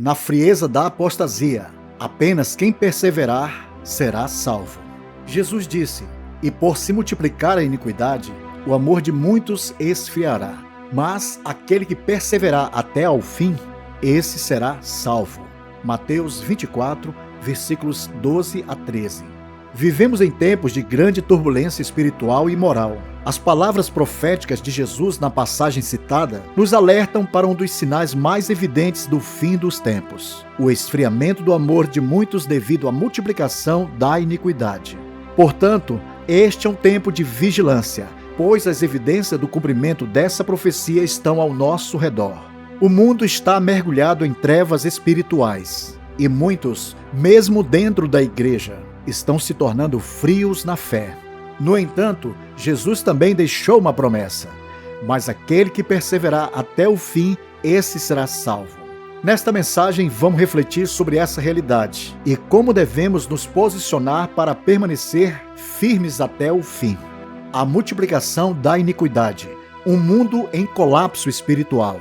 na frieza da apostasia. Apenas quem perseverar será salvo. Jesus disse: e por se multiplicar a iniquidade, o amor de muitos esfriará. Mas aquele que perseverar até ao fim, esse será salvo. Mateus 24, versículos 12 a 13. Vivemos em tempos de grande turbulência espiritual e moral. As palavras proféticas de Jesus na passagem citada nos alertam para um dos sinais mais evidentes do fim dos tempos: o esfriamento do amor de muitos devido à multiplicação da iniquidade. Portanto, este é um tempo de vigilância, pois as evidências do cumprimento dessa profecia estão ao nosso redor. O mundo está mergulhado em trevas espirituais e muitos, mesmo dentro da igreja, estão se tornando frios na fé. No entanto, Jesus também deixou uma promessa: mas aquele que perseverar até o fim, esse será salvo. Nesta mensagem, vamos refletir sobre essa realidade e como devemos nos posicionar para permanecer firmes até o fim. A multiplicação da iniquidade, um mundo em colapso espiritual.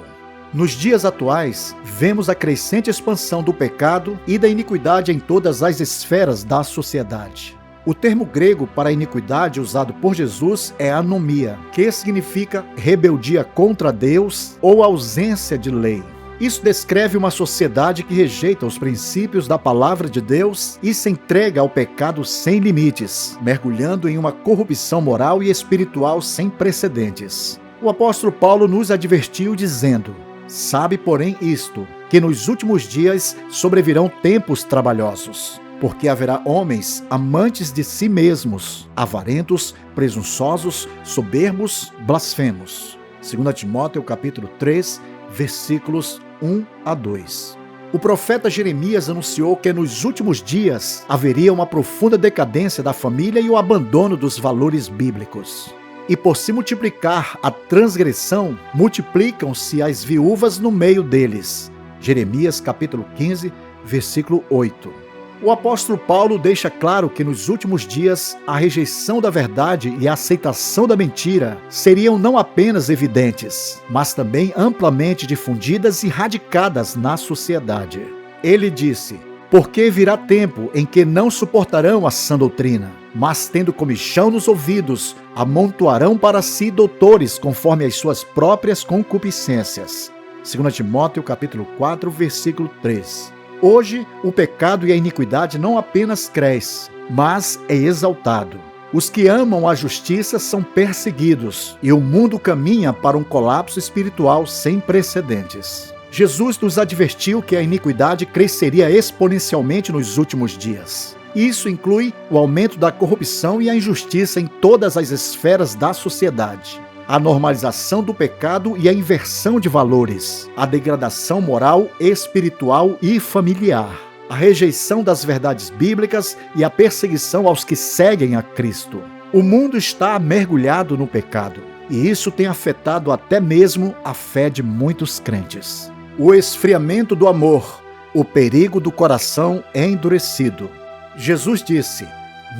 Nos dias atuais, vemos a crescente expansão do pecado e da iniquidade em todas as esferas da sociedade. O termo grego para iniquidade usado por Jesus é anomia, que significa rebeldia contra Deus ou ausência de lei. Isso descreve uma sociedade que rejeita os princípios da palavra de Deus e se entrega ao pecado sem limites, mergulhando em uma corrupção moral e espiritual sem precedentes. O apóstolo Paulo nos advertiu dizendo: sabe, porém, isto, que nos últimos dias sobrevirão tempos trabalhosos, porque haverá homens amantes de si mesmos, avarentos, presunçosos, soberbos, blasfemos. 2 Timóteo capítulo 3, versículos 1 a 2. O profeta Jeremias anunciou que nos últimos dias haveria uma profunda decadência da família e o abandono dos valores bíblicos. E por se multiplicar a transgressão, multiplicam-se as viúvas no meio deles. Jeremias capítulo 15, versículo 8. O apóstolo Paulo deixa claro que nos últimos dias a rejeição da verdade e a aceitação da mentira seriam não apenas evidentes, mas também amplamente difundidas e radicadas na sociedade. Ele disse: porque virá tempo em que não suportarão a sã doutrina, mas tendo comichão nos ouvidos, amontoarão para si doutores conforme as suas próprias concupiscências. 2 Timóteo capítulo 4, versículo 3. Hoje, o pecado e a iniquidade não apenas crescem, mas é exaltado. Os que amam a justiça são perseguidos, e o mundo caminha para um colapso espiritual sem precedentes. Jesus nos advertiu que a iniquidade cresceria exponencialmente nos últimos dias. Isso inclui o aumento da corrupção e a injustiça em todas as esferas da sociedade, a normalização do pecado e a inversão de valores, a degradação moral, espiritual e familiar, a rejeição das verdades bíblicas e a perseguição aos que seguem a Cristo. O mundo está mergulhado no pecado, e isso tem afetado até mesmo a fé de muitos crentes. O esfriamento do amor, o perigo do coração endurecido. Jesus disse: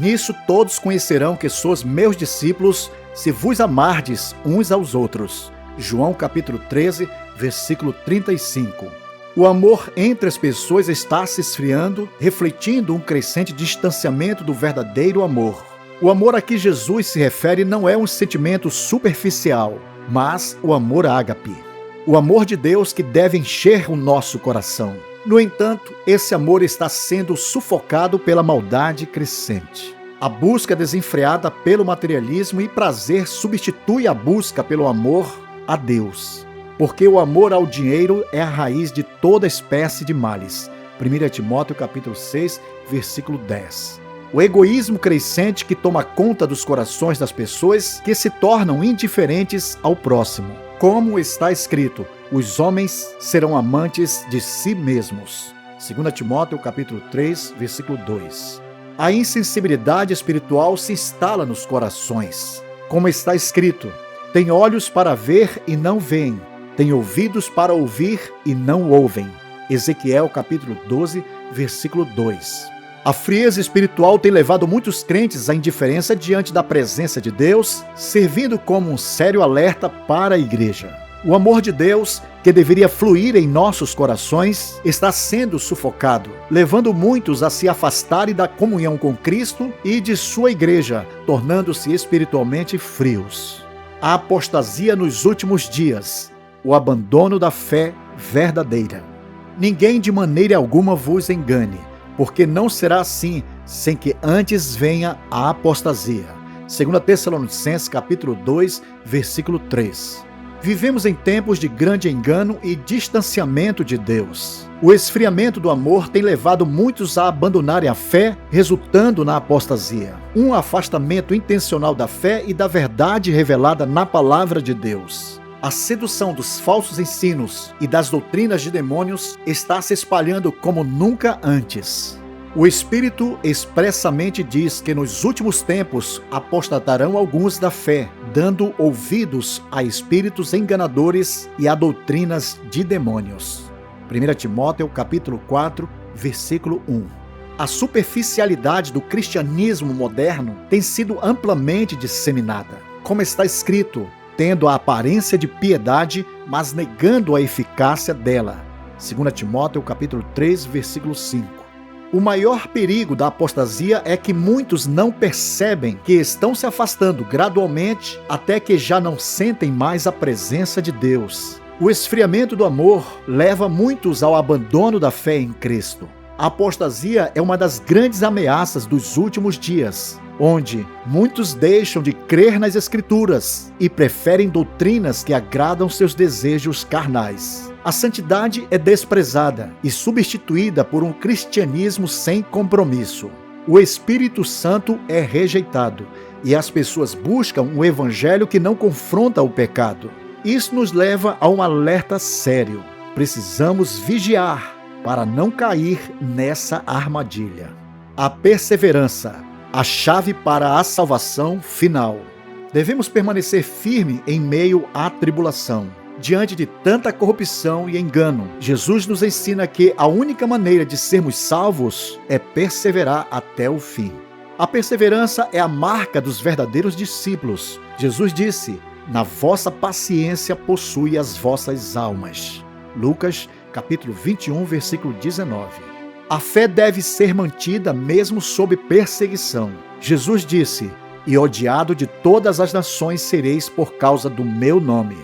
nisso todos conhecerão que sois meus discípulos, se vos amardes uns aos outros. João capítulo 13, versículo 35. O amor entre as pessoas está se esfriando, refletindo um crescente distanciamento do verdadeiro amor. O amor a que Jesus se refere não é um sentimento superficial, mas o amor ágape. O amor de Deus que deve encher o nosso coração. No entanto, esse amor está sendo sufocado pela maldade crescente. A busca desenfreada pelo materialismo e prazer substitui a busca pelo amor a Deus. Porque o amor ao dinheiro é a raiz de toda espécie de males. 1 Timóteo capítulo 6, versículo 10. O egoísmo crescente que toma conta dos corações das pessoas que se tornam indiferentes ao próximo. Como está escrito: os homens serão amantes de si mesmos. 2 Timóteo capítulo 3, versículo 2. A insensibilidade espiritual se instala nos corações. Como está escrito: tem olhos para ver e não veem, tem ouvidos para ouvir e não ouvem. Ezequiel capítulo 12, versículo 2. A frieza espiritual tem levado muitos crentes à indiferença diante da presença de Deus, servindo como um sério alerta para a igreja. O amor de Deus, que deveria fluir em nossos corações, está sendo sufocado, levando muitos a se afastarem da comunhão com Cristo e de sua igreja, tornando-se espiritualmente frios. A apostasia nos últimos dias, o abandono da fé verdadeira. Ninguém de maneira alguma vos engane, porque não será assim sem que antes venha a apostasia. 2 Tessalonicenses capítulo 2, versículo 3. Vivemos em tempos de grande engano e distanciamento de Deus. O esfriamento do amor tem levado muitos a abandonarem a fé, resultando na apostasia. Um afastamento intencional da fé e da verdade revelada na palavra de Deus. A sedução dos falsos ensinos e das doutrinas de demônios está se espalhando como nunca antes. O Espírito expressamente diz que nos últimos tempos apostatarão alguns da fé, dando ouvidos a espíritos enganadores e a doutrinas de demônios. 1 Timóteo capítulo 4, versículo 1. A superficialidade do cristianismo moderno tem sido amplamente disseminada. Como está escrito, tendo a aparência de piedade, mas negando a eficácia dela. 2 Timóteo capítulo 3, versículo 5. O maior perigo da apostasia é que muitos não percebem que estão se afastando gradualmente até que já não sentem mais a presença de Deus. O esfriamento do amor leva muitos ao abandono da fé em Cristo. A apostasia é uma das grandes ameaças dos últimos dias, onde muitos deixam de crer nas Escrituras e preferem doutrinas que agradam seus desejos carnais. A santidade é desprezada e substituída por um cristianismo sem compromisso. O Espírito Santo é rejeitado e as pessoas buscam um evangelho que não confronta o pecado. Isso nos leva a um alerta sério. Precisamos vigiar para não cair nessa armadilha. A perseverança, a chave para a salvação final. Devemos permanecer firme em meio à tribulação. Diante de tanta corrupção e engano, Jesus nos ensina que a única maneira de sermos salvos é perseverar até o fim. A perseverança é a marca dos verdadeiros discípulos. Jesus disse: "Na vossa paciência possui as vossas almas." Lucas, capítulo 21, versículo 19. A fé deve ser mantida mesmo sob perseguição. Jesus disse: "E odiado de todas as nações sereis por causa do meu nome."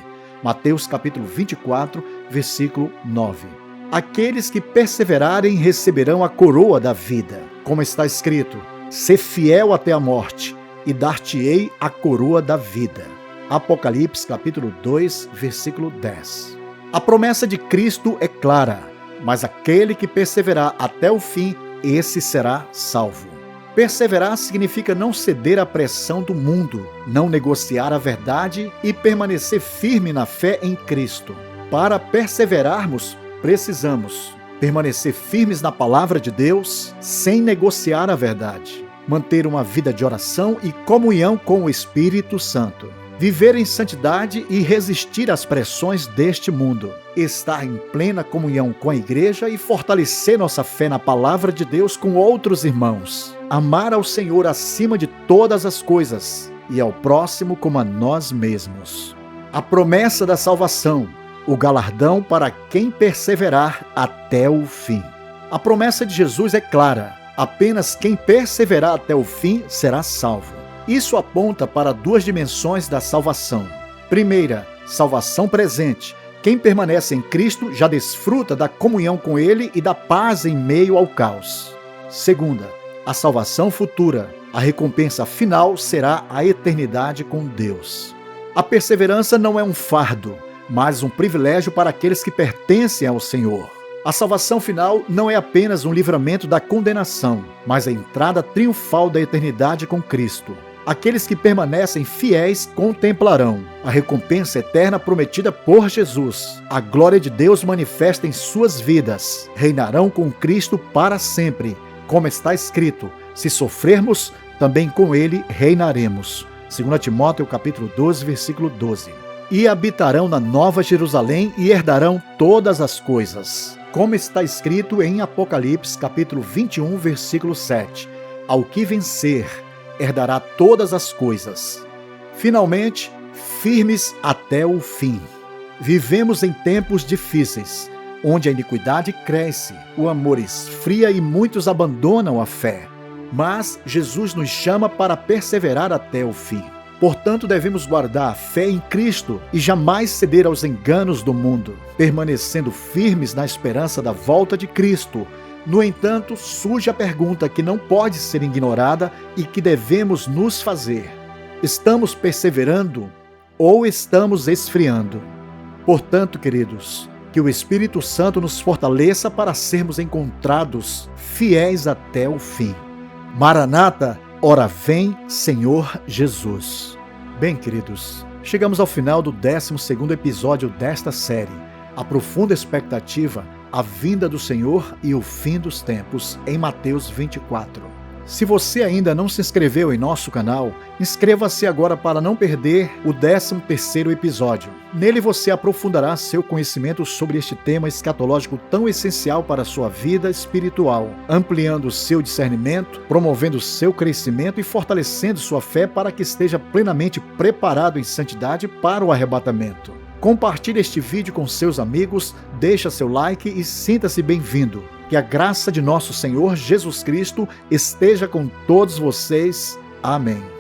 Mateus capítulo 24, versículo 9. Aqueles que perseverarem receberão a coroa da vida. Como está escrito: "Sê fiel até a morte, e dar-te-ei a coroa da vida." Apocalipse capítulo 2, versículo 10. A promessa de Cristo é clara, mas aquele que perseverar até o fim, esse será salvo. Perseverar significa não ceder à pressão do mundo, não negociar a verdade e permanecer firme na fé em Cristo. Para perseverarmos, precisamos permanecer firmes na palavra de Deus, sem negociar a verdade. Manter uma vida de oração e comunhão com o Espírito Santo. Viver em santidade e resistir às pressões deste mundo. Estar em plena comunhão com a igreja e fortalecer nossa fé na palavra de Deus com outros irmãos. Amar ao Senhor acima de todas as coisas e ao próximo como a nós mesmos. A promessa da salvação, o galardão para quem perseverar até o fim. A promessa de Jesus é clara: apenas quem perseverar até o fim será salvo. Isso aponta para duas dimensões da salvação. Primeira, salvação presente. Quem permanece em Cristo já desfruta da comunhão com Ele e da paz em meio ao caos. Segunda, a salvação futura. A recompensa final será a eternidade com Deus. A perseverança não é um fardo, mas um privilégio para aqueles que pertencem ao Senhor. A salvação final não é apenas um livramento da condenação, mas a entrada triunfal da eternidade com Cristo. Aqueles que permanecem fiéis contemplarão a recompensa eterna prometida por Jesus. A glória de Deus manifesta em suas vidas. Reinarão com Cristo para sempre. Como está escrito: se sofrermos, também com Ele reinaremos. 2 Timóteo capítulo 12, versículo 12. E habitarão na Nova Jerusalém e herdarão todas as coisas. Como está escrito em Apocalipse capítulo 21, versículo 7. Ao que vencer, herdará todas as coisas. Finalmente, firmes até o fim. Vivemos em tempos difíceis, onde a iniquidade cresce, o amor esfria e muitos abandonam a fé. Mas Jesus nos chama para perseverar até o fim. Portanto, devemos guardar a fé em Cristo e jamais ceder aos enganos do mundo, permanecendo firmes na esperança da volta de Cristo. No entanto, surge a pergunta que não pode ser ignorada e que devemos nos fazer: estamos perseverando ou estamos esfriando? Portanto, queridos, que o Espírito Santo nos fortaleça para sermos encontrados fiéis até o fim. Maranata, ora vem, Senhor Jesus. Bem, queridos, chegamos ao final do 12º episódio desta série, a profunda expectativa, a vinda do Senhor e o fim dos tempos, em Mateus 24. Se você ainda não se inscreveu em nosso canal, inscreva-se agora para não perder o 13º episódio. Nele você aprofundará seu conhecimento sobre este tema escatológico tão essencial para a sua vida espiritual, ampliando seu discernimento, promovendo seu crescimento e fortalecendo sua fé para que esteja plenamente preparado em santidade para o arrebatamento. Compartilhe este vídeo com seus amigos, deixa seu like e sinta-se bem-vindo. Que a graça de nosso Senhor Jesus Cristo esteja com todos vocês. Amém.